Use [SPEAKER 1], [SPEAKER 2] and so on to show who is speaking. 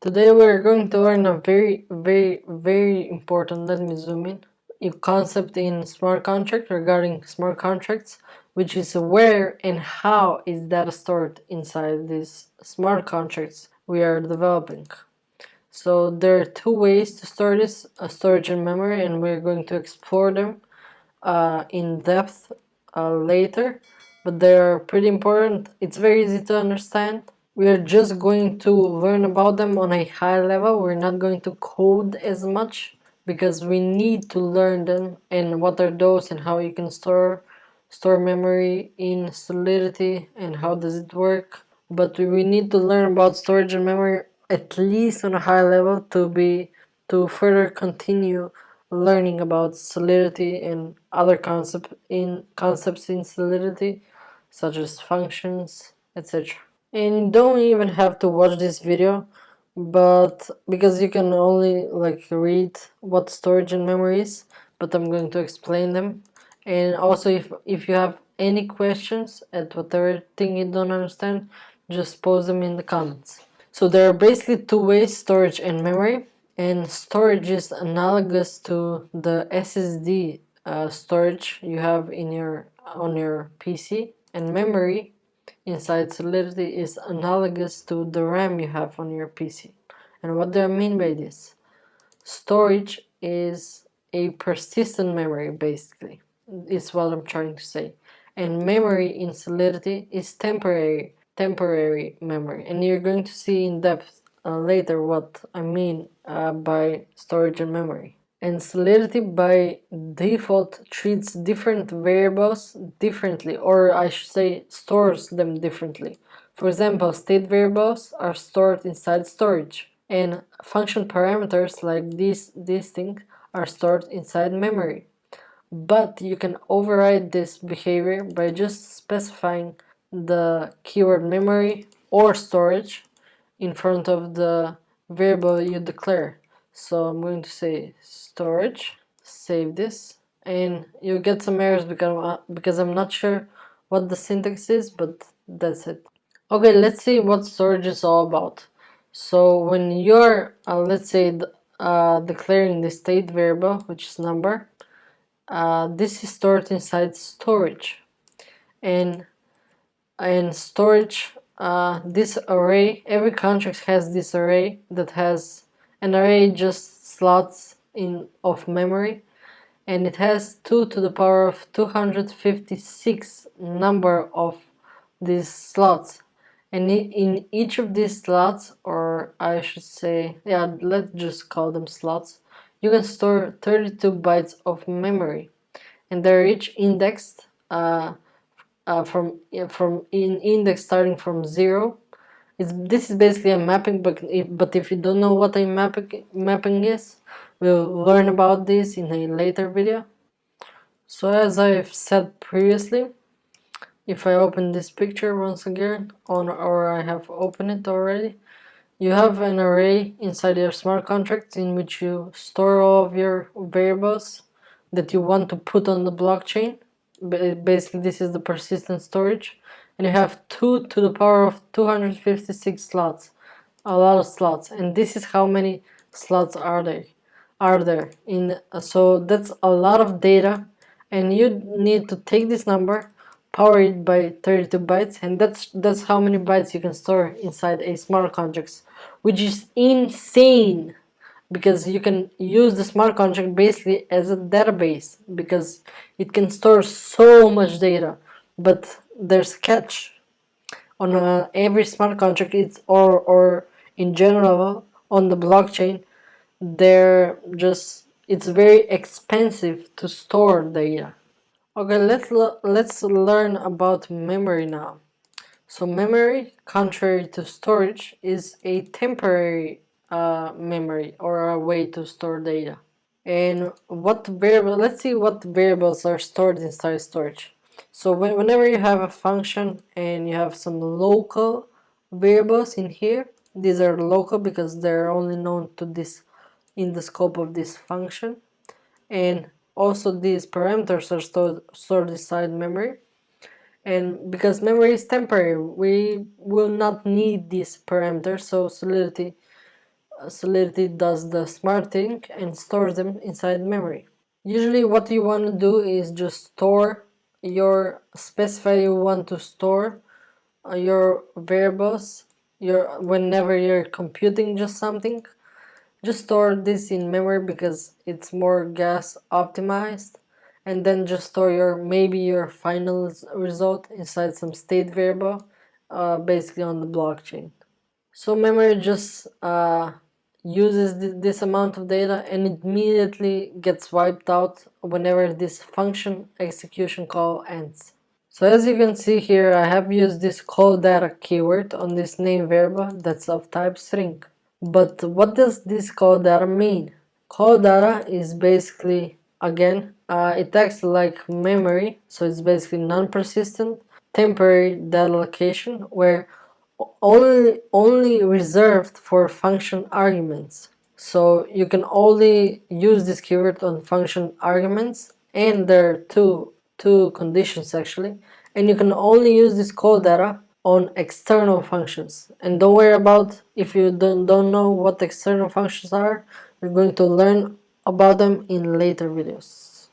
[SPEAKER 1] Today we're going to learn a very important, let me zoom in, a concept in smart contract regarding smart contracts, which is where and how is data stored inside these smart contracts we are developing. So there are two ways to store this, storage and memory, and we're going to explore them in depth later, but they are pretty important. It's very easy to understand. We are just going to learn about them on a high level. We're not going to code as much because we need to learn them and what are those and how you can store memory in Solidity and how does it work. But we need to learn about storage and memory at least on a high level to further continue learning about Solidity and other concepts in Solidity, such as functions, etc. And you don't even have to watch this video, but because you can only read what storage and memory is, but I'm going to explain them. And also, if you have any questions at whatever thing you don't understand, just post them in the comments. So there are basically two ways, storage and memory. And storage is analogous to the SSD storage you have on your PC, and memory inside Solidity is analogous to the RAM you have on your PC. And what do I mean by this? Storage is a persistent memory, basically, is what I'm trying to say. And memory in Solidity is temporary memory. And you're going to see in depth later what I mean by storage and memory. And Solidity by default treats different variables differently, or I should say stores them differently. For example, state variables are stored inside storage, and function parameters like this thing are stored inside memory. But you can override this behavior by just specifying the keyword memory or storage in front of the variable you declare. So I'm going to say storage, save this, and you get some errors because I'm not sure what the syntax is, but that's it. Okay, let's see what storage is all about. So when you're, let's say, declaring the state variable, which is number, this is stored inside storage, and storage, this array, every contract has this array that has an array just slots in of memory, and it has 2 to the power of 256 number of these slots, and in each of these slots, or I should say, yeah, let's just call them slots, you can store 32 bytes of memory, and they're each indexed from index starting from 0. This is basically a mapping, but if you don't know what a mapping is, we'll learn about this in a later video. So as I've said previously, if I open this picture once again, or I have opened it already, you have an array inside your smart contract in which you store all of your variables that you want to put on the blockchain. Basically, this is the persistent storage, and you have 2 to the power of 256 slots, a lot of slots, and this is how many slots are there in. So that's a lot of data, and you need to take this number, power it by 32 bytes, and that's how many bytes you can store inside a smart contract, which is insane, because you can use the smart contract basically as a database because it can store so much data. But there's a catch. On every smart contract, or in general on the blockchain, it's very expensive to store data. Okay, let's learn about memory now. So memory, contrary to storage, is a temporary memory, or a way to store data. And let's see what variables are stored inside storage. So whenever you have a function and you have some local variables in here, these are local because they're only known to this in the scope of this function. And also these parameters are stored inside memory. And because memory is temporary, we will not need these parameters, so Solidity Solidity does the smart thing and stores them inside memory. Usually what you want to do is just specify you want to store your variables whenever you're computing just something. Just store this in memory because it's more gas optimized, and then just store maybe your final result inside some state variable, basically on the blockchain. So memory just uses this amount of data and immediately gets wiped out whenever this function execution call ends. So as you can see here, I have used this Calldata keyword on this name variable that's of type string. But what does this Calldata mean? Calldata is basically, again, it acts like memory, so it's basically non-persistent temporary data location where only reserved for function arguments. So you can only use this keyword on function arguments, and there are two conditions actually, and you can only use this Calldata on external functions. And don't worry about if you don't know what external functions are. We're going to learn about them in later videos.